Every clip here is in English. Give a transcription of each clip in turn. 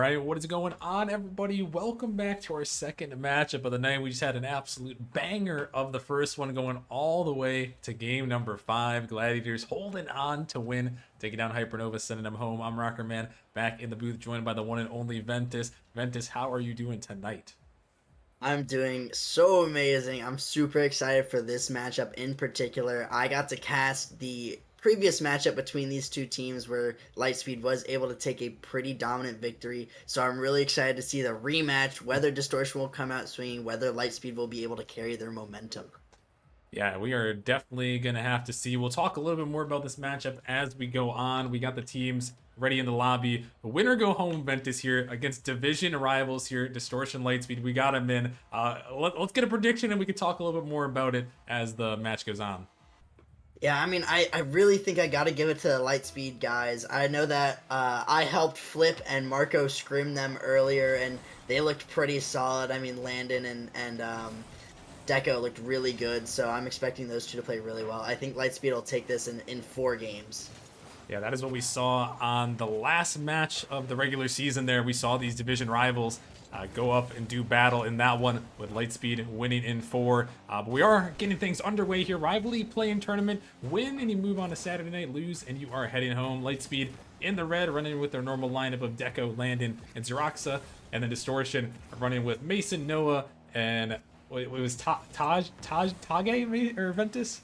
right, what is going on, everybody? Welcome back to our second matchup of the night. We just had an absolute banger of the first one going all the way to game number 5. Gladiators holding on to win, taking down Hypernova, sending them home. I'm Rocker Man, back in the booth, joined by the one and only Ventus. Ventus, how are you doing tonight? I'm doing so amazing. I'm super excited for this matchup in particular. I got to cast the previous matchup between these two teams where Lightspeed was able to take a pretty dominant victory. So I'm really excited to see the rematch, whether Distortion will come out swinging, whether Lightspeed will be able to carry their momentum. Yeah, we are definitely going to have to see. We'll talk a little bit more about this matchup as we go on. We got the teams ready in the lobby. Winner go home Ventus here against division rivals here, Distortion Lightspeed. We got them in. Let's get a prediction and we can talk a little bit more about it as the match goes on. Yeah, I mean, I really think I got to give it to the Lightspeed guys. I know that I helped Flip and Marco scrim them earlier, and they looked pretty solid. I mean, Landon and Deco looked really good, so I'm expecting those two to play really well. I think Lightspeed will take this in 4 games. Yeah, that is what we saw on the last match of the regular season there. We saw these division rivals go up and do battle in that one with Lightspeed winning in 4. But we are getting things underway here. Rivalry playing tournament. Win and you move on to Saturday night. Lose and you are heading home. Lightspeed in the red, running with their normal lineup of Deco, Landon, and Zeroxuh. And then Distortion running with Msn, Noah, and it was Tage or Ventus?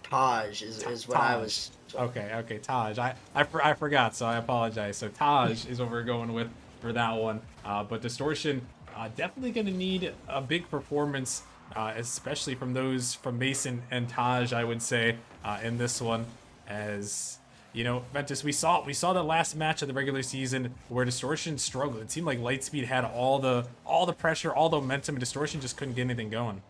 Taj is what I Taj. was. Okay, Taj. I forgot, so I apologize. So Taj is what we're going with for that one. But Distortion definitely going to need a big performance, especially from Msn and Taj, I would say, in this one. As you know, Ventus, we saw the last match of the regular season where Distortion struggled. It seemed like Lightspeed had all the pressure, all the momentum, and Distortion just couldn't get anything going.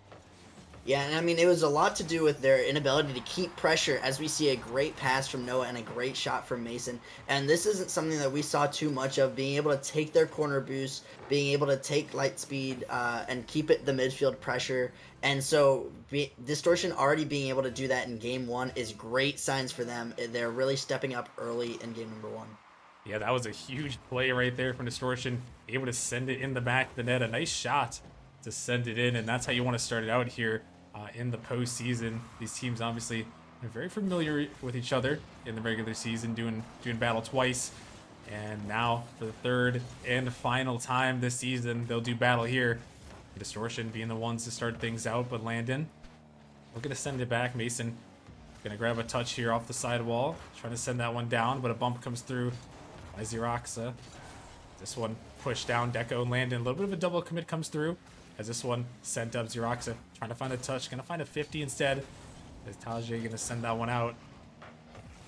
Yeah, and I mean, it was a lot to do with their inability to keep pressure as we see a great pass from Noah and a great shot from Msn. And this isn't something that we saw too much of, being able to take their corner boost, being able to take Lightspeed and keep it the midfield pressure. And so Distortion already being able to do that in game 1 is great signs for them. They're really stepping up early in game number 1. Yeah, that was a huge play right there from Distortion. Able to send it in the back of the net. A nice shot to send it in, and that's how you want to start it out here in the postseason. These teams obviously are very familiar with each other in the regular season, doing battle twice. And now for the third and final time this season, they'll do battle here. Distortion being the ones to start things out, but Landon looking to send it back. Msn gonna grab a touch here off the sidewall, trying to send that one down, but a bump comes through by Zeroxuh. This one pushed down. Deco and Landon. A little bit of a double commit comes through as this one sent up. Zeroxuh trying to find a touch. Gonna find a 50 instead. Is Tajay gonna send that one out?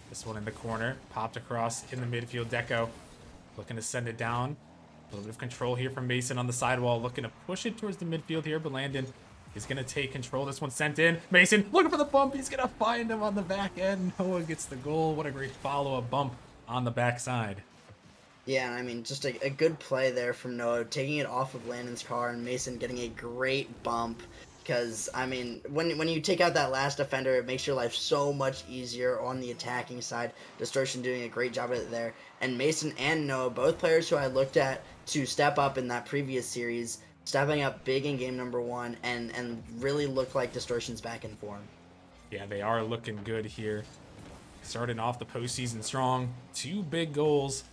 This one in the corner. Popped across in the midfield. Deco looking to send it down. A little bit of control here from Msn on the sidewall. Looking to push it towards the midfield here, but Landon is going to take control. This one sent in. Msn looking for the bump. He's going to find him on the back end. Noah gets the goal. What a great follow-up bump on the backside. Yeah, I mean, just a good play there from Noah, taking it off of Landon's car and Msn getting a great bump. Because, I mean, when you take out that last defender, it makes your life so much easier on the attacking side. Distortion doing a great job of it there. And Msn and Noah, both players who I looked at to step up in that previous series, stepping up big in game number 1 and really look like Distortion's back in form. Yeah, they are looking good here. Starting off the postseason strong. 2 big goals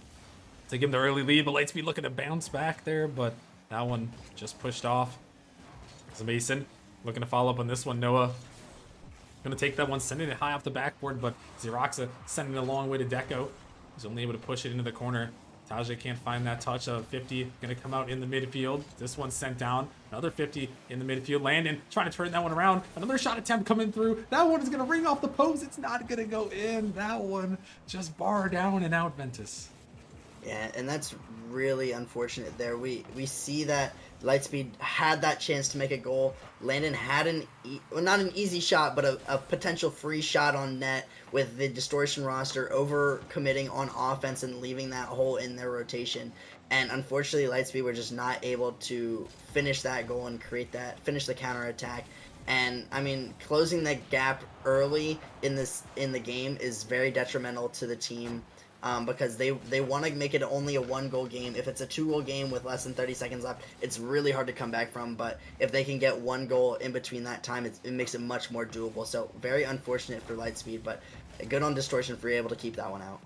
to give them the early lead, but Lightspeed looking to bounce back there, but that one just pushed off. So Msn looking to follow up on this one. Noah gonna take that one, sending it high off the backboard, but Zeroxuh sending it a long way to Deco. He's only able to push it into the corner. Tajay can't find that touch of 50. Gonna come out in the midfield. This one sent down. Another 50 in the midfield. Landon trying to turn that one around. Another shot attempt coming through. That one is gonna ring off the post. It's not gonna go in. That one just bar down and out, Ventus. Yeah, and that's really unfortunate there. We see that Lightspeed had that chance to make a goal. Landon had well, not an easy shot, but a potential free shot on net with the Distortion roster over committing on offense and leaving that hole in their rotation. And unfortunately, Lightspeed were just not able to finish that goal and finish the counter attack. And I mean, closing that gap early in the game is very detrimental to the team. because they want to make it only a 1-goal game. If it's a 2-goal game with less than 30 seconds left, it's really hard to come back from. But if they can get 1 goal in between that time, it makes it much more doable. So very unfortunate for Lightspeed, but good on Distortion for able to keep that one out.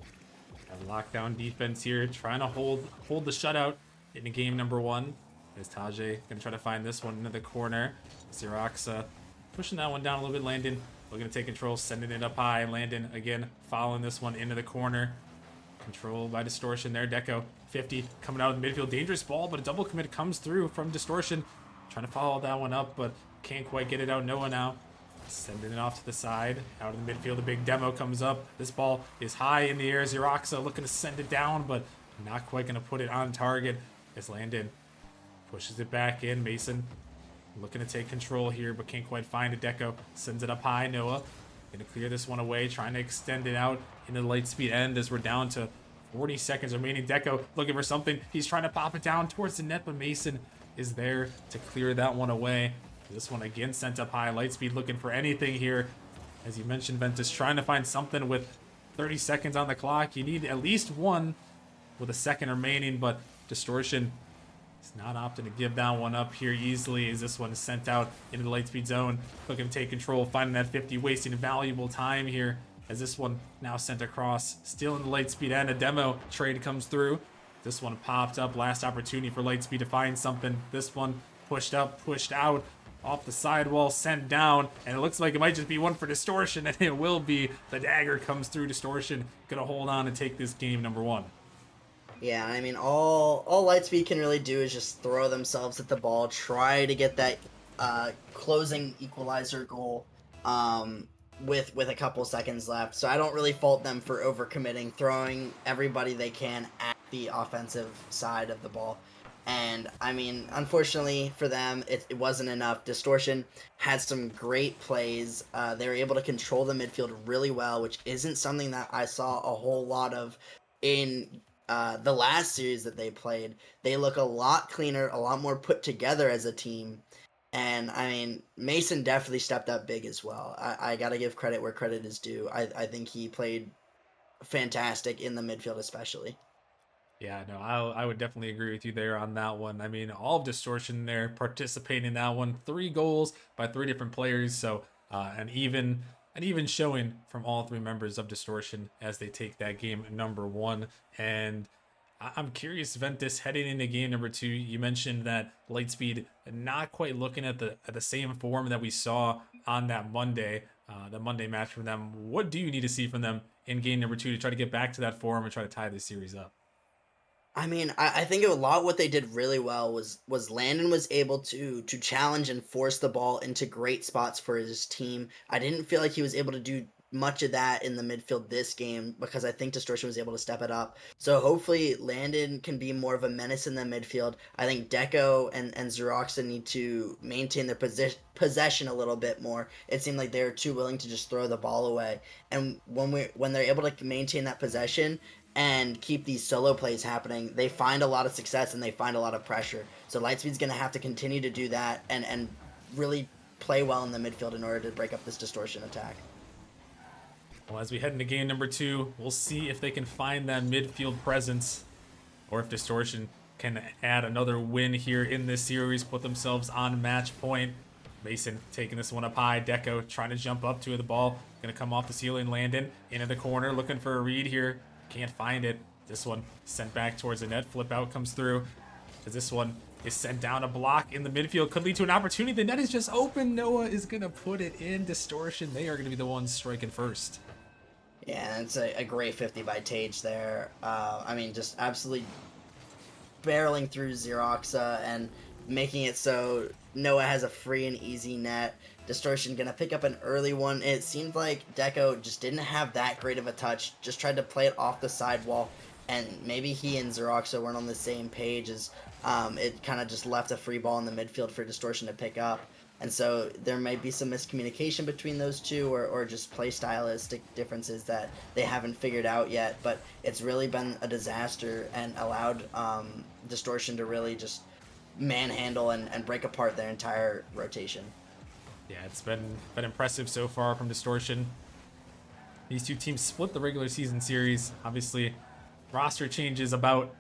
A lockdown defense here, trying to hold the shutout in game number 1. As Tajay gonna try to find this one into the corner. Zeroxuh pushing that one down a little bit. Landon looking to take control, sending it up high. Landon again following this one into the corner. Controlled by Distortion there. Deco 50 coming out of the midfield. Dangerous ball, but a double commit comes through from Distortion. Trying to follow that one up, but can't quite get it out. Noah now sending it off to the side. Out in the midfield, a big demo comes up. This ball is high in the air. Zeroxuh looking to send it down, but not quite going to put it on target as Landon pushes it back in. Msn looking to take control here, but can't quite find it. Deco sends it up high. Noah going to clear this one away, trying to extend it out into the Lightspeed end as we're down to 40 seconds remaining. Deco looking for something. He's trying to pop it down towards the net, but Msn is there to clear that one away. This one again sent up high. Lightspeed looking for anything here. As you mentioned, Ventus trying to find something with 30 seconds on the clock. You need at least one with a second remaining, but Distortion is not opting to give that one up here easily as this one is sent out into the Lightspeed zone. Looking to take control, finding that 50, wasting valuable time here as this one now sent across. Still in the Lightspeed end, a demo trade comes through. This one popped up, last opportunity for Lightspeed to find something. This one pushed up, pushed out, off the sidewall, sent down, and it looks like it might just be one for Distortion, and it will be. The dagger comes through. Distortion gonna hold on and take this game number 1. Yeah, I mean, all Lightspeed can really do is just throw themselves at the ball, try to get that closing equalizer goal with a couple seconds left. So I don't really fault them for overcommitting, throwing everybody they can at the offensive side of the ball. And, I mean, unfortunately for them, it wasn't enough. Distortion had some great plays. They were able to control the midfield really well, which isn't something that I saw a whole lot of in the last series that they played. They look a lot cleaner, a lot more put together as a team. And, I mean, Msn definitely stepped up big as well. I got to give credit where credit is due. I think he played fantastic in the midfield especially. Yeah, no, I would definitely agree with you there on that one. I mean, all of Distortion there participating in that one. 3 goals by 3 different players, so an even showing from all 3 members of Distortion as they take that game number 1. And I'm curious, Ventus, heading into game number 2, you mentioned that Lightspeed not quite looking at the same form that we saw on that Monday, the Monday match from them. What do you need to see from them in game number 2 to try to get back to that form and try to tie this series up? I mean, I think a lot what they did really well was Landon was able to challenge and force the ball into great spots for his team. I didn't feel like he was able to do much of that in the midfield this game because I think Distortion was able to step it up. So hopefully Landon can be more of a menace in the midfield. I think Deco and Zeroxuh need to maintain their possession a little bit more. It seemed like they were too willing to just throw the ball away. And when they're able to maintain that possession and keep these solo plays happening, they find a lot of success and they find a lot of pressure. So Lightspeed's going to have to continue to do that and really play well in the midfield in order to break up this Distortion attack. Well, as we head into game number 2, we'll see if they can find that midfield presence or if Distortion can add another win here in this series, put themselves on match point. Msn taking this one up high. Deco trying to jump up to the ball. Going to come off the ceiling. Landon into the corner looking for a read here. Can't find it. This one sent back towards the net. Flip out comes through. As this one is sent down a block in the midfield. Could lead to an opportunity. The net is just open. Noah is going to put it in. Distortion, they are going to be the ones striking first. Yeah, it's a great 50 by Tage there. I mean, just absolutely barreling through Zeroxuh and making it so Noah has a free and easy net. Distortion gonna pick up an early one. It seemed like Deco just didn't have that great of a touch. Just tried to play it off the sidewall, and maybe he and Zeroxuh weren't on the same page as it kind of just left a free ball in the midfield for Distortion to pick up. And so there might be some miscommunication between those two or just play stylistic differences that they haven't figured out yet. But it's really been a disaster and allowed Distortion to really just manhandle and break apart their entire rotation. Yeah, it's been impressive so far from Distortion. These two teams split the regular season series. Obviously, roster changes about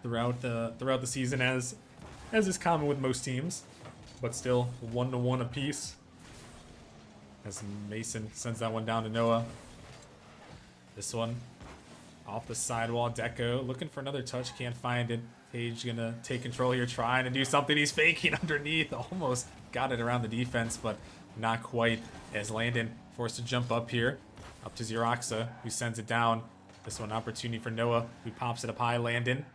throughout the season, as is common with most teams, but still 1-1 apiece. As Mason sends that one down to Noah. This one off the sidewall. Deco looking for another touch, can't find it. Tage gonna take control here, trying to do something. He's faking underneath. Almost got it around the defense, but not quite, as Landon forced to jump up here. Up to Zeroxuh, who sends it down. This one opportunity for Noah, who pops it up high. Landon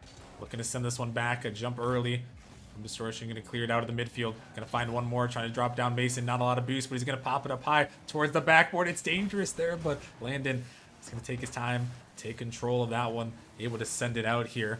looking to send this one back. A jump early from Distortion, gonna clear it out of the midfield. Gonna find one more, trying to drop down Mason. Not a lot of boost, but he's gonna pop it up high towards the backboard. It's dangerous there, but Landon is gonna take his time, take control of that one, able to send it out here.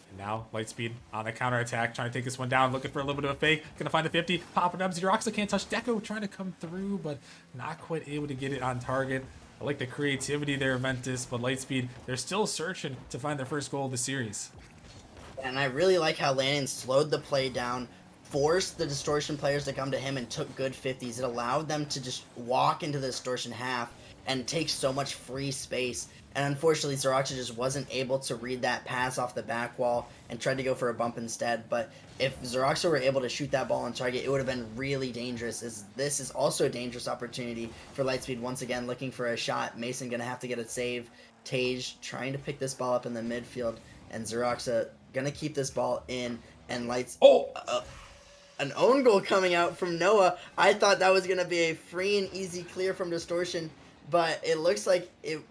And now Lightspeed on the counter attack, trying to take this one down, looking for a little bit of a fake. Gonna find the 50, pop it up. Zeroxuh can't touch. Deco trying to come through, but not quite able to get it on target. I like the creativity there, Ventus, but Lightspeed, they're still searching to find their first goal of the series. And I really like how Landon slowed the play down, forced the Distortion players to come to him, and took good 50s. It allowed them to just walk into the Distortion half and take so much free space. And unfortunately, Zeroxuh just wasn't able to read that pass off the back wall and tried to go for a bump instead. But if Zeroxuh were able to shoot that ball on target, it would have been really dangerous. This is also a dangerous opportunity for Lightspeed. Once again, looking for a shot. Mason going to have to get a save. Tage trying to pick this ball up in the midfield. And Zeroxuh going to keep this ball in. And an own goal coming out from Noah. I thought that was going to be a free and easy clear from Distortion, but it looks like it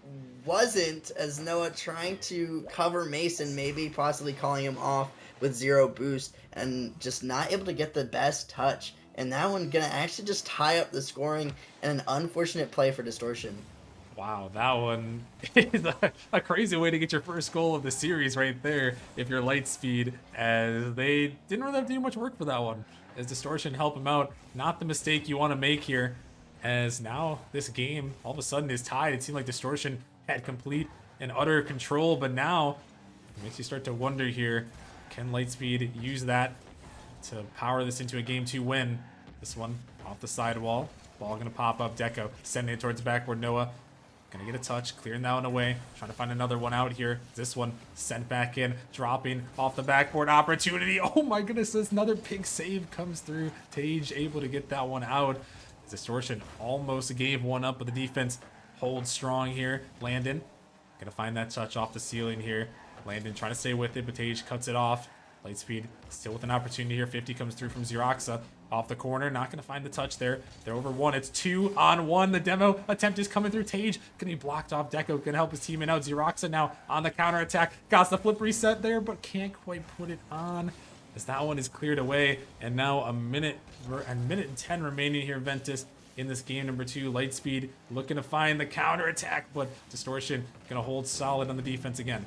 wasn't, as Noah trying to cover Mason, maybe possibly calling him off with 0 boost, and just not able to get the best touch. And that one gonna actually just tie up the scoring, and an unfortunate play for Distortion. Wow, that one is a crazy way to get your first goal of the series right there if you're Lightspeed, as they didn't really have to do much work for that one. As Distortion help him out, not the mistake you want to make here, as now this game all of a sudden is tied. It seemed like Distortion had complete and utter control, but now it makes you start to wonder here, can Lightspeed use that to power this into a Game 2 win? This one off the sidewall, ball gonna pop up. Deco sending it towards the backboard. Noah gonna get a touch, clearing that one away, trying to find another one out here. This one sent back in, dropping off the backboard. Opportunity, oh my goodness, this another big save comes through. Tage able to get that one out. Distortion almost gave one up, but the defense holds strong here. Landon gonna find that touch off the ceiling here. Landon trying to stay with it, but Tage cuts it off. Lightspeed still with an opportunity here. 50 comes through from Zeroxuh off the corner. Not gonna find the touch there. They're over one. It's 2-on-1. The demo attempt is coming through. Tage gonna be blocked off. Deco gonna help his teammate out. Zeroxuh now on the counter attack. Got the flip reset there, but can't quite put it on, as that one is cleared away. And now a minute and 10 remaining here, Ventus, in this game number 2. Lightspeed looking to find the counter attack, but Distortion gonna hold solid on the defense again.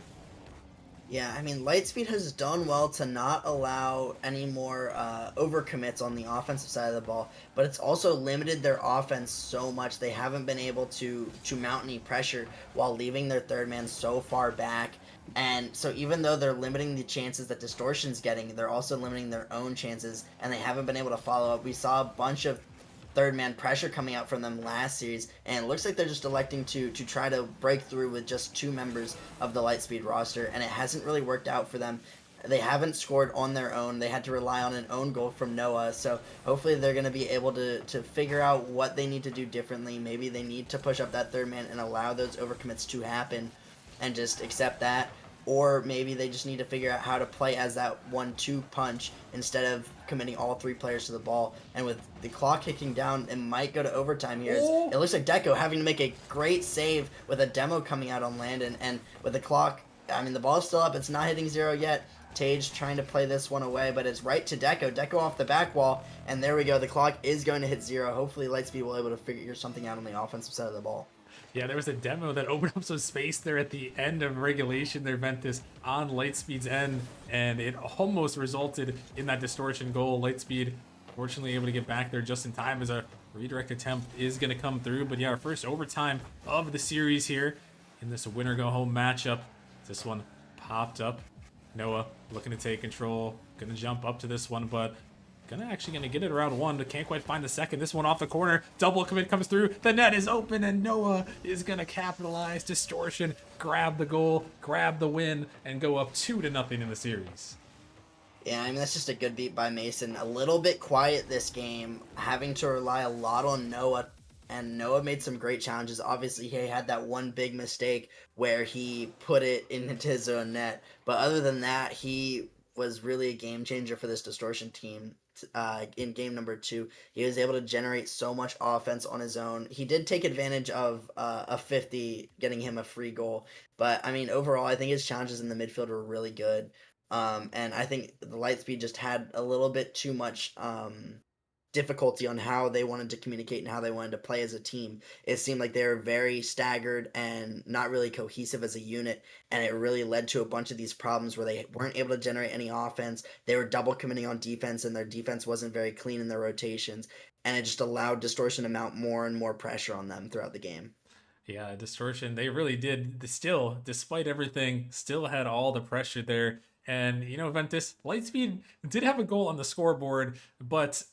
Yeah, I mean, Lightspeed has done well to not allow any more overcommits on the offensive side of the ball, but it's also limited their offense so much. They haven't been able to mount any pressure while leaving their third man so far back. And so even though they're limiting the chances that Distortion's getting, they're also limiting their own chances, and they haven't been able to follow up. We saw a bunch of third man pressure coming out from them last series, and it looks like they're just electing to try to break through with just 2 members of the Lightspeed roster, and it hasn't really worked out for them. They haven't scored on their own. They had to rely on an own goal from Noah, so hopefully they're going to be able to figure out what they need to do differently. Maybe they need to push up that third man and allow those overcommits to happen and just accept that. Or maybe they just need to figure out how to play as that 1-2 punch instead of committing all 3 players to the ball. And with the clock kicking down, it might go to overtime here. It looks like Deco having to make a great save with a demo coming out on Landon. And with the clock, I mean, the ball's still up. It's not hitting 0 yet. Tage trying to play this one away, but it's right to Deco. Deco off the back wall, and there we go. The clock is going to hit 0. Hopefully Lightspeed will be able to figure something out on the offensive side of the ball. Yeah, there was a demo that opened up some space there at the end of regulation there, Ventus, on Lightspeed's end, and it almost resulted in that Distortion goal. Lightspeed fortunately able to get back there just in time, as a redirect attempt is going to come through. But yeah, our first overtime of the series here in this winner-go-home matchup. This one popped up. Noah looking to take control, going to jump up to this one, but Actually gonna get it around one, but can't quite find the second. This one off the corner, double commit comes through. The net is open, and Noah is gonna capitalize. Distortion, grab the goal, grab the win, and go up 2-0 in the series. Yeah, I mean, that's just a good beat by Mason. A little bit quiet this game, having to rely a lot on Noah, and Noah made some great challenges. Obviously, he had that one big mistake where he put it into his own net, but other than that, he was really a game changer for this Distortion team. In game number 2, he was able to generate so much offense on his own. He did take advantage of a 50, getting him a free goal, but I mean, overall, I think his challenges in the midfield were really good. And I think the Lightspeed just had a little bit too much difficulty on how they wanted to communicate and how they wanted to play as a team. It seemed like they were very staggered and not really cohesive as a unit, and it really led to a bunch of these problems where they weren't able to generate any offense. They were double committing on defense, and their defense wasn't very clean in their rotations, and it just allowed Distortion to mount more and more pressure on them throughout the game. Yeah, Distortion, they really did. Still, despite everything, still had all the pressure there. And, Ventus, Lightspeed did have a goal on the scoreboard, but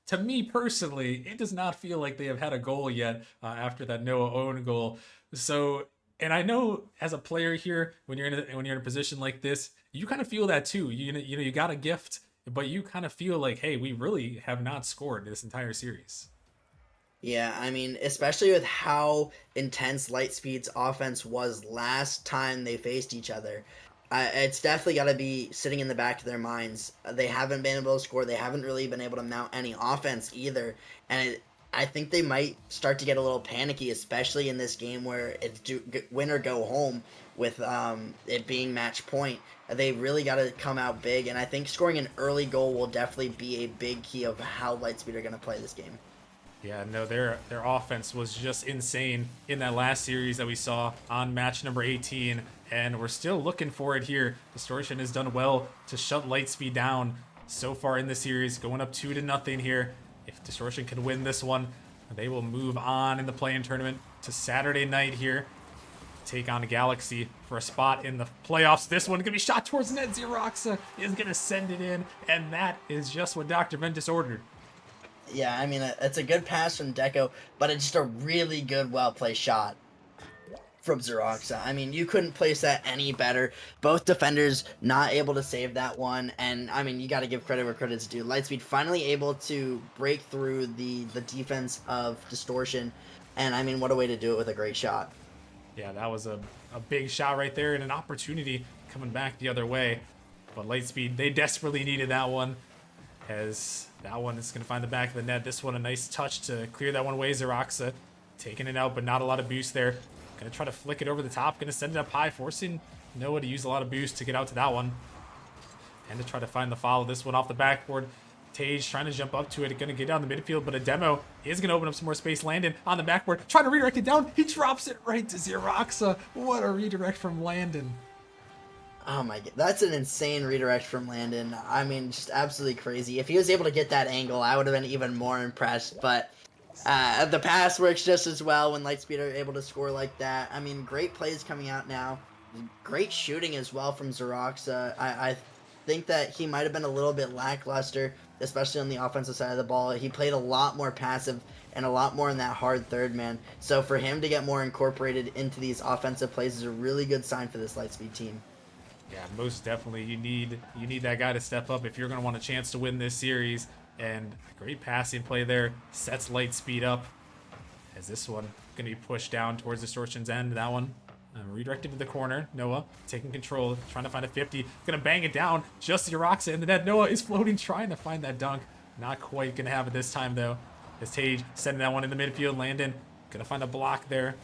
to me personally, it does not feel like they have had a goal yet after that Noah own goal. So, and I know as a player here, when you're in a position like this, you kind of feel that too. You got a gift, but you kind of feel like, hey, we really have not scored this entire series. Yeah, I mean, especially with how intense Lightspeed's offense was last time they faced each other, it's definitely got to be sitting in the back of their minds. They haven't been able to score. They haven't really been able to mount any offense either, and I think they might start to get a little panicky, especially in this game where it's win or go home with it being match point. They really got to come out big, and I think scoring an early goal will definitely be a big key of how Lightspeed are going to play this game. Yeah, no, their offense was just insane in that last series that we saw on match number 18, and we're still looking for it here. Distortion has done well to shut Lightspeed down so far in the series, going up 2-0 here. If Distortion can win this one, they will move on in the play-in tournament to Saturday night here. Take on Galaxy for a spot in the playoffs. This one gonna be shot towards net. Zeroxuh is gonna send it in, and that is just what Dr. Ventus ordered. Yeah, I mean, it's a good pass from Deco, but it's just a really good, well-placed shot from Zeroxuh. I mean, you couldn't place that any better. Both defenders not able to save that one, and I mean, you got to give credit where credit's due. Lightspeed finally able to break through the defense of Distortion, and I mean, what a way to do it with a great shot. Yeah, that was a big shot right there and an opportunity coming back the other way. But Lightspeed, they desperately needed that one, as that one is going to find the back of the net. This one, a nice touch to clear that one away. Zeroxuh taking it out, but not a lot of boost there. Going to try to flick it over the top. Going to send it up high, forcing Noah to use a lot of boost to get out to that one. And to try to find the follow. This one off the backboard. Tage trying to jump up to it. Going to get down the midfield, but a demo is going to open up some more space. Landon on the backboard, trying to redirect it down. He drops it right to Zeroxuh. What a redirect from Landon. Oh my god, that's an insane redirect from Landon. I mean, just absolutely crazy. If he was able to get that angle, I would have been even more impressed. But the pass works just as well when Lightspeed are able to score like that. I mean, great plays coming out now. Great shooting as well from Zeroxuh. I think that he might have been a little bit lackluster, especially on the offensive side of the ball. He played a lot more passive and a lot more in that hard third man. So for him to get more incorporated into these offensive plays is a really good sign for this Lightspeed team. Yeah, most definitely. You need that guy to step up if you're going to want a chance to win this series. And great passing play there sets Lightspeed up. As this one going to be pushed down towards Distortion's end. That one redirected to the corner. Noah taking control, trying to find a 50. Going to bang it down. Just Zeroxuh in the net. Noah is floating, trying to find that dunk. Not quite going to have it this time, though. As Tage sending that one in the midfield. Landon going to find a block there.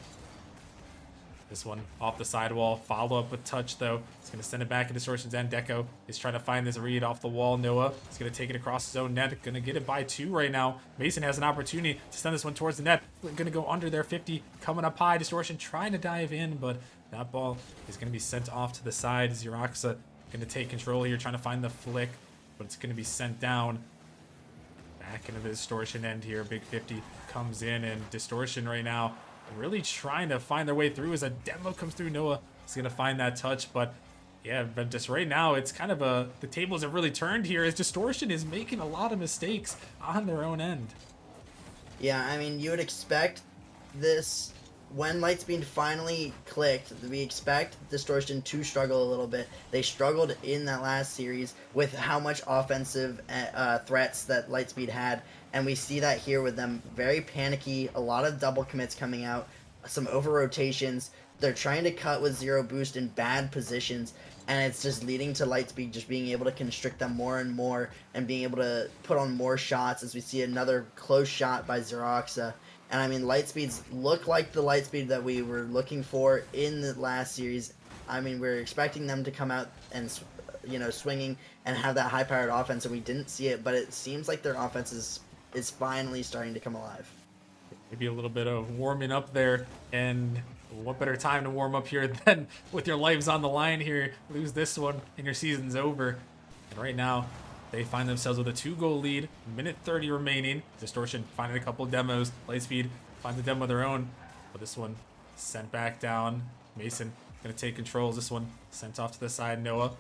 This one off the sidewall. Follow up with touch, though. It's going to send it back to Distortion's end. Deco is trying to find this read off the wall. Noah is going to take it across his own net. Going to get it by 2 right now. Msn has an opportunity to send this one towards the net. Going to go under there. 50 coming up high. Distortion trying to dive in, but that ball is going to be sent off to the side. Zeroxuh going to take control here, trying to find the flick, but it's going to be sent down. Back into the Distortion end here. Big 50 comes in, and Distortion right now really trying to find their way through as a demo comes through. Noah is going to find that touch, but Yeah, but just right now, it's kind of the tables have really turned here as Distortion is making a lot of mistakes on their own end. Yeah, I mean, you would expect this when Lightspeed finally clicked. We expect Distortion to struggle a little bit. They struggled in that last series with how much offensive threats that Lightspeed had, and we see that here with them very panicky. A lot of double commits coming out, some over rotations. They're trying to cut with zero boost in bad positions, and it's just leading to Lightspeed just being able to constrict them more and more and being able to put on more shots as we see another close shot by Zeroxuh. And I mean, Lightspeeds look like the Lightspeed that we were looking for in the last series. I mean, we are expecting them to come out and, swinging and have that high-powered offense, and we didn't see it, but it seems like their offense is finally starting to come alive. Maybe a little bit of warming up there, and what better time to warm up here than with your lives on the line here. Lose this one and your season's over. And right now, they find themselves with a 2-goal lead, minute 30 remaining. Distortion finding a couple demos. Lightspeed finds a demo of their own, but this one sent back down. Msn gonna take control. This one sent off to the side. Noah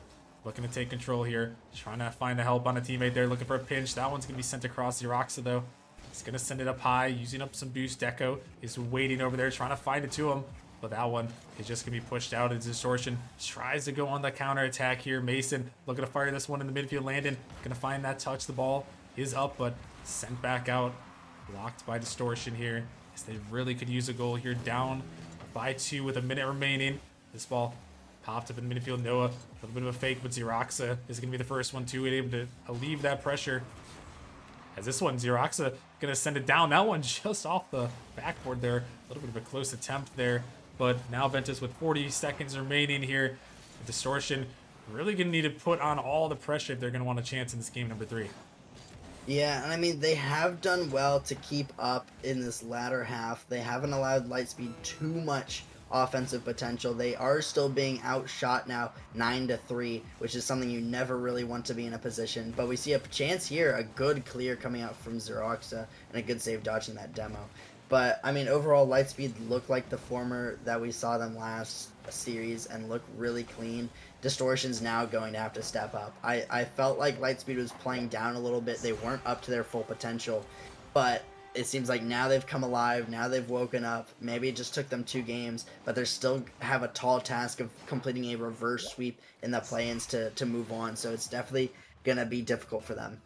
looking to take control here, trying to find a help on a teammate there, looking for a pinch. That one's gonna be sent across Zeroxuh though. He's gonna send it up high, using up some boost. Deco is waiting over there, trying to find it to him. But that one is just gonna be pushed out as Distortion tries to go on the counter attack here. Msn looking to fire this one in the midfield. Landon gonna find that touch. The ball is up, but sent back out. Blocked by Distortion here. As they really could use a goal here. Down by 2 with a minute remaining. This ball popped up in the midfield. Noah, a little bit of a fake, but Zeroxuh is gonna be the first one to able to alleviate that pressure. As this one, Zeroxuh gonna send it down. That one just off the backboard there. A little bit of a close attempt there. But now Ventus with 40 seconds remaining here. Distortion really gonna need to put on all the pressure if they're gonna want a chance in this game number 3. Yeah, and I mean, they have done well to keep up in this latter half. They haven't allowed Lightspeed too much offensive potential. They are still being outshot now 9-3, which is something you never really want to be in a position. But we see a chance here, a good clear coming out from Zeroxuh, and a good save dodging that demo. But I mean, overall, Lightspeed look like the former that we saw them last series and look really clean. Distortion's now going to have to step up. I felt like Lightspeed was playing down a little bit. They weren't up to their full potential, but it seems like now they've come alive. Now they've woken up. Maybe it just took them 2 games, but they still have a tall task of completing a reverse sweep in the play-ins to move on. So it's definitely going to be difficult for them.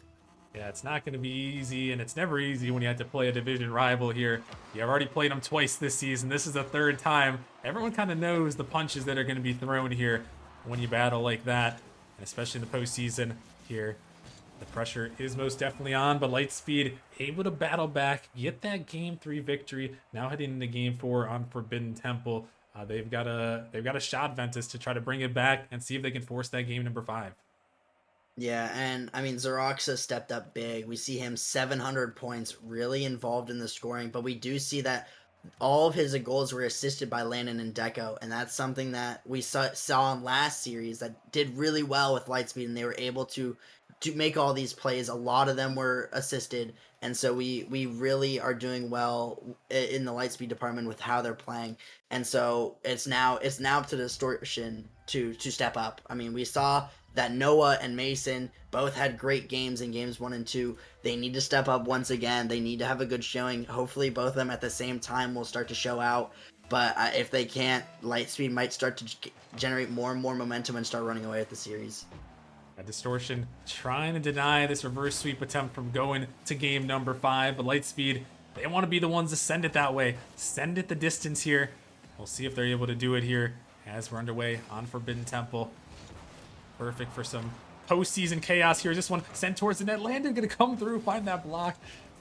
Yeah, it's not going to be easy, and it's never easy when you have to play a division rival here. You've already played them twice this season. This is the 3rd time. Everyone kind of knows the punches that are going to be thrown here when you battle like that, and especially in the postseason here. The pressure is most definitely on, but Lightspeed able to battle back, get that game 3 victory. Now heading into game 4 on Forbidden Temple. They've got a shot Ventus to try to bring it back and see if they can force that game number 5. Yeah, and I mean, Zeroxuh stepped up big. We see him 700 points, really involved in the scoring, but we do see that all of his goals were assisted by Landon and Deco, and that's something that we saw in last series that did really well with Lightspeed, and they were able to make all these plays. A lot of them were assisted, and so we really are doing well in the Lightspeed department with how they're playing. And so it's now up to Distortion to step up. I mean, we saw that Noah and Msn both had great games in games 1 and 2. They need to step up once again. They need to have a good showing. Hopefully, both of them at the same time will start to show out. But if they can't, Lightspeed might start to generate more and more momentum and start running away with the series. Distortion trying to deny this reverse sweep attempt from going to game number 5, but Lightspeed, they want to be the ones to send it that way. Send it the distance here. We'll see if they're able to do it here as we're underway on Forbidden Temple. Perfect for some postseason chaos here. This one sent towards the net. Landon gonna come through, find that block.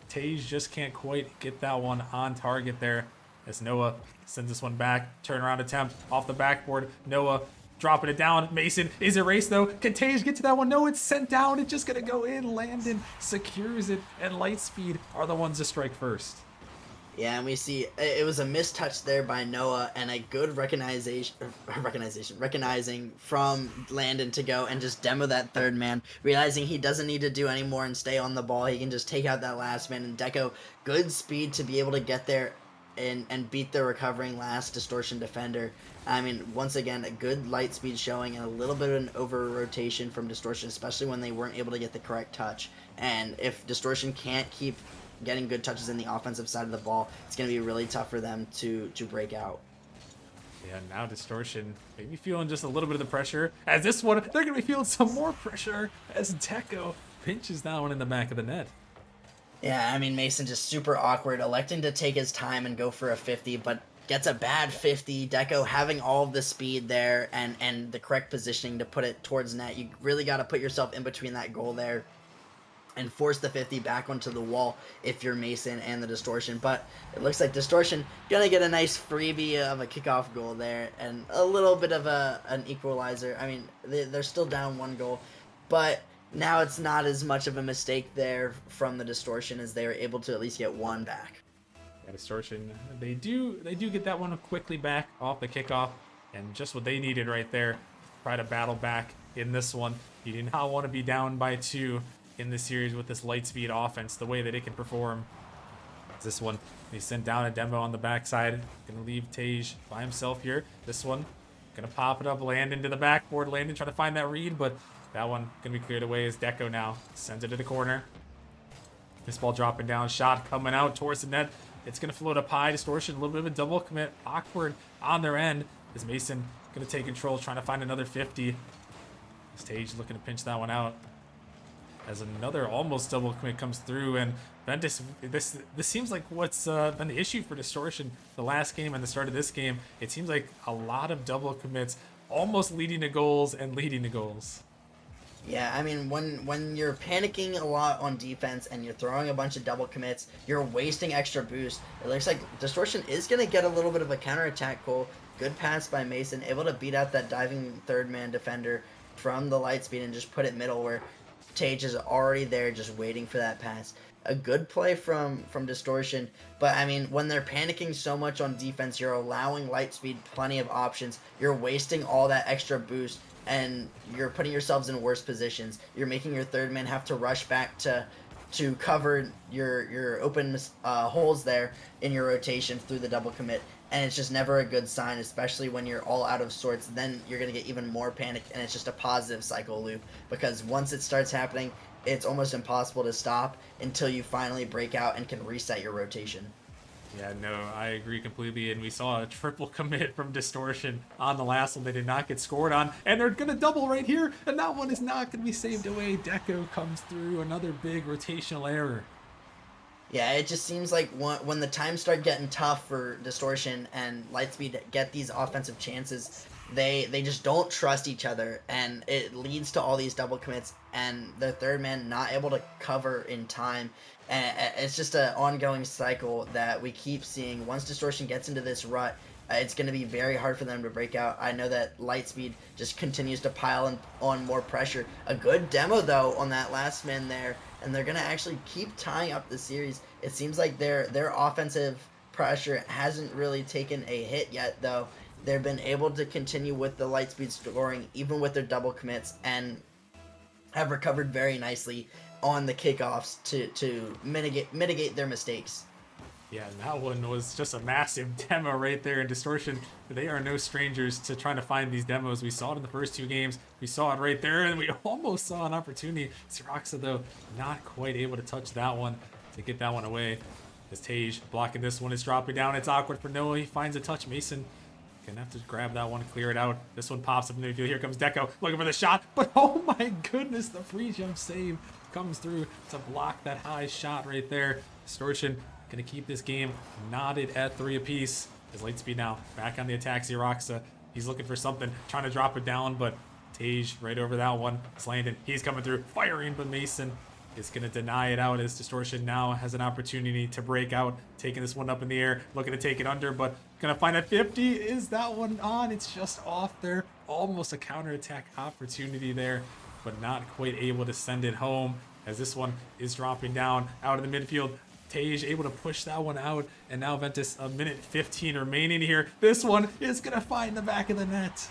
Tage just can't quite get that one on target there as Noah sends this one back. Turnaround attempt off the backboard. Noah dropping it down. Msn is erased though. Can Tage get to that one? No, it's sent down. It's just gonna go in. Landon secures it, and Lightspeed are the ones to strike first. Yeah, and we see it was a mistouch there by Noah and a good recognizing from Landon to go and just demo that 3rd man, realizing he doesn't need to do any more and stay on the ball. He can just take out that last man, and Deco, good speed to be able to get there and beat the recovering last Distortion defender. I mean, once again, a good Lightspeed showing and a little bit of an over rotation from Distortion, especially when they weren't able to get the correct touch. And if Distortion can't keep getting good touches in the offensive side of the ball, it's going to be really tough for them to break out. Yeah, now Distortion maybe feeling just a little bit of the pressure. As this one, they're going to be feeling some more pressure as Deco pinches that one in the back of the net. Yeah, I mean, Msn just super awkward, electing to take his time and go for a 50, but gets a bad 50. Deco having all of the speed there and the correct positioning to put it towards net. You really got to put yourself in between that goal there and force the 50 back onto the wall if you're Msn and the Distortion. But it looks like Distortion gonna get a nice freebie of a kickoff goal there and a little bit of an equalizer. I mean, they're still down 1 goal, but now it's not as much of a mistake there from the Distortion as they were able to at least get 1 back. Yeah, Distortion, they do get that one quickly back off the kickoff, and just what they needed right there. Try to battle back in this one. You do not want to be down by 2 in this series with this Lightspeed offense, the way that it can perform. This one, they sent down a demo on the backside. Gonna leave Tage by himself here. This one, gonna pop it up, Landon to the backboard. Landon trying to find that read, but that one gonna be cleared away as Deco now sends it to the corner. This ball dropping down, shot coming out towards the net. It's gonna float up high. Distortion, a little bit of a double commit, awkward on their end. Is Msn gonna take control, trying to find another 50. Tage looking to pinch that one out. As another almost double commit comes through, and Ventus, this seems like what's been the issue for Distortion the last game and the start of this game. It seems like a lot of double commits, almost leading to goals and leading to goals. Yeah, I mean, when you're panicking a lot on defense and you're throwing a bunch of double commits, you're wasting extra boost. It looks like Distortion is going to get a little bit of a counterattack goal. Good pass by Msn, able to beat out that diving third-man defender from the Lightspeed and just put it middle where Tage is already there just waiting for that pass. A good play from Distortion, but I mean, when they're panicking so much on defense, you're allowing Lightspeed plenty of options. You're wasting all that extra boost, and you're putting yourselves in worse positions. You're making your third man have to rush back to cover your open holes there in your rotation through the double commit, and it's just never a good sign, especially when you're all out of sorts. Then you're going to get even more panic, and it's just a positive cycle loop, because once it starts happening, it's almost impossible to stop until you finally break out and can reset your rotation. Yeah, no, I agree completely. And we saw a triple commit from Distortion on the last one. They did not get scored on. And they're going to double right here. And that one is not going to be saved away. Deco comes through. Another big rotational error. Yeah, it just seems like when the times start getting tough for Distortion and Lightspeed get these offensive chances, they just don't trust each other, and it leads to all these double commits and the third man not able to cover in time. And it's just an ongoing cycle that we keep seeing. Once Distortion gets into this rut, it's going to be very hard for them to break out. I know that Lightspeed just continues to pile on more pressure. A good demo, though, on that last man there, and they're going to actually keep tying up the series. It seems like their offensive pressure hasn't really taken a hit yet, though. They've been able to continue with the Lightspeed scoring, even with their double commits, and have recovered very nicely on the kickoffs to mitigate their mistakes. Yeah, that one was just a massive demo right there in Distortion. They are no strangers to trying to find these demos. We saw it in the first 2 games. We saw it right there, and we almost saw an opportunity. Zeroxuh, though, not quite able to touch that one to get that one away. As Tage blocking this one, is dropping down. It's awkward for Noah. He finds a touch. Msn gonna have to grab that one, clear it out. This one pops up in the midfield. Here comes Deco looking for the shot, but oh my goodness, the free jump save comes through to block that high shot right there. Distortion gonna keep this game knotted at 3 apiece. As Lightspeed now back on the attack. Zeroxuh, he's looking for something, trying to drop it down, but Tage right over that one. It's Landon, he's coming through, firing, but Msn is going to deny it out as Distortion now has an opportunity to break out, taking this one up in the air, looking to take it under, but going to find a 50. Is that one on? It's just off there. Almost a counterattack opportunity there, but not quite able to send it home as this one is dropping down out of the midfield. Tage able to push that one out, and now Ventus, a minute 15 remaining here. This one is going to find the back of the net.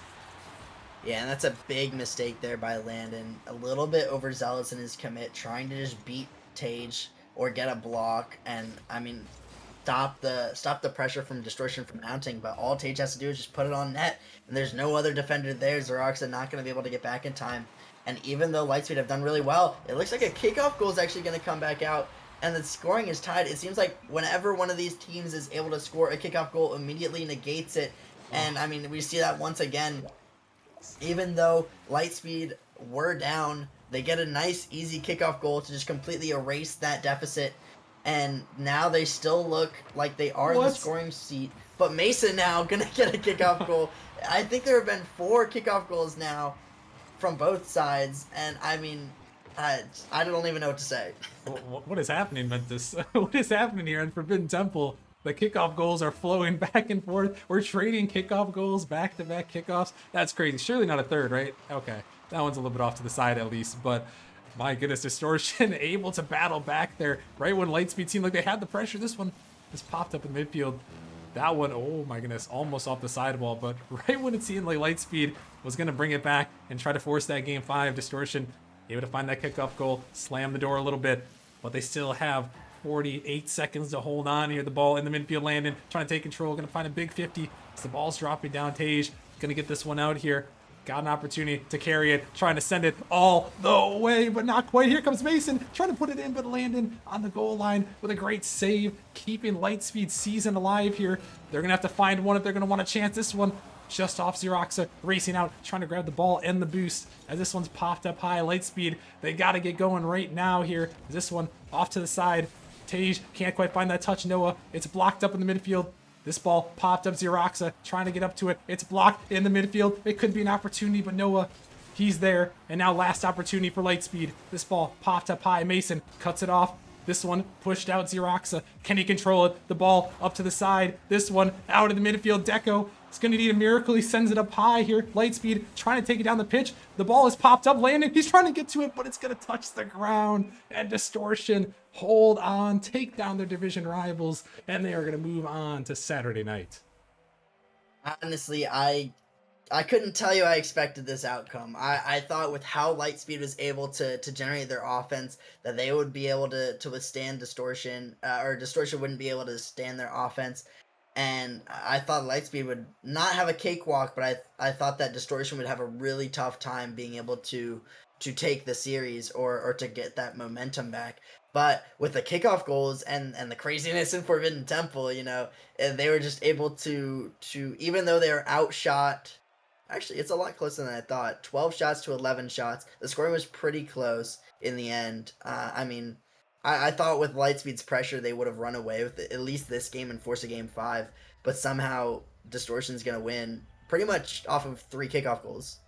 Yeah, and that's a big mistake there by Landon. A little bit overzealous in his commit, trying to just beat Tage or get a block. And, I mean, stop the pressure from Distortion from mounting, but all Tage has to do is just put it on net, and there's no other defender there. Zeroxuh not going to be able to get back in time. And even though Lightspeed have done really well, it looks like a kickoff goal is actually going to come back out, and the scoring is tied. It seems like whenever one of these teams is able to score a kickoff goal, immediately negates it. And I mean, we see that once again. Even though Lightspeed were down, they get a nice, easy kickoff goal to just completely erase that deficit. And now they still look like they are in the scoring seat. But Msn now gonna get a kickoff goal. I think there have been 4 kickoff goals now from both sides, and I mean, I don't even know what to say. What is happening, Ventus? What is happening here in Forbidden Temple? The kickoff goals are flowing back and forth. We're trading kickoff goals, back-to-back kickoffs. That's crazy. Surely not a third, right? Okay, that one's a little bit off to the side at least, but my goodness, Distortion able to battle back there right when Lightspeed seemed like they had the pressure. This one just popped up in midfield. That one, oh my goodness, almost off the sidewall, but right when it seemed like Lightspeed was going to bring it back and try to force that game 5, Distortion able to find that kickoff goal, slam the door a little bit, but they still have 48 seconds to hold on here. The ball in the midfield, Landon trying to take control, going to find a big 50 as the ball's dropping down. Tage going to get this one out here. Got an opportunity to carry it, trying to send it all the way, but not quite. Here comes Msn, trying to put it in, but Landon on the goal line with a great save, keeping Lightspeed's season alive here. They're going to have to find one if they're going to want to chance this one. Just off Zeroxuh, racing out, trying to grab the ball and the boost. As this one's popped up high, Lightspeed, they got to get going right now here. This one off to the side. Tage can't quite find that touch. Noah, it's blocked up in the midfield. This ball popped up. Zeroxuh trying to get up to it. It's blocked in the midfield. It could be an opportunity, but Noah, he's there. And now last opportunity for Lightspeed. This ball popped up high. Msn cuts it off. This one pushed out Zeroxuh. Can he control it? The ball up to the side. This one out in the midfield. Deco is going to need a miracle. He sends it up high here. Lightspeed trying to take it down the pitch. The ball is popped up. Landon, he's trying to get to it, but it's going to touch the ground. And Distortion hold on, take down their division rivals, and they are going to move on to Saturday night. Honestly, I couldn't tell you I expected this outcome. I thought with how Lightspeed was able to generate their offense that they would be able to withstand Distortion, or Distortion wouldn't be able to stand their offense. And I thought Lightspeed would not have a cakewalk, but I thought that Distortion would have a really tough time being able to take the series or to get that momentum back. But with the kickoff goals and the craziness in Forbidden Temple, you know, they were just able to even though they were outshot. Actually, it's a lot closer than I thought. 12 shots to 11 shots. The scoring was pretty close in the end. I mean, I thought with Lightspeed's pressure, they would have run away with at least this game and force a game 5. But somehow, Distortion's going to win pretty much off of 3 kickoff goals.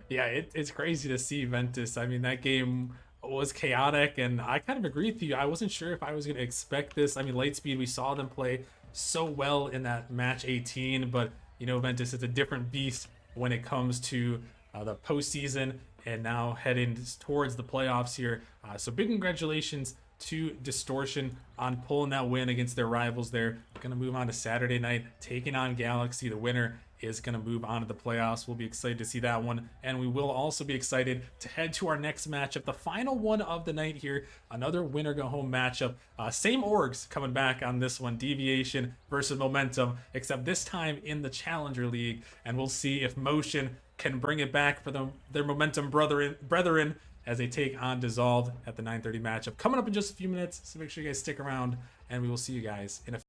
Yeah, it's crazy to see Ventus. I mean, that game was chaotic, and I kind of agree with you. I wasn't sure if I was going to expect this. I mean, Lightspeed, we saw them play so well in that match 18, but, you know, Ventus is a different beast when it comes to the postseason and now heading towards the playoffs here. So big congratulations to Distortion on pulling that win against their rivals there. Going to move on to Saturday night, taking on Galaxy. The winner is going to move on to the playoffs. We'll be excited to see that one, and we will also be excited to head to our next matchup, the final one of the night here, another winner go home matchup. Same orgs coming back on this one, Deviation versus Momentum, except this time in the Challenger League, and we'll see if Motion can bring it back for their Momentum brethren as they take on Dissolved at the 9:30 matchup coming up in just a few minutes. So make sure you guys stick around, and we will see you guys in a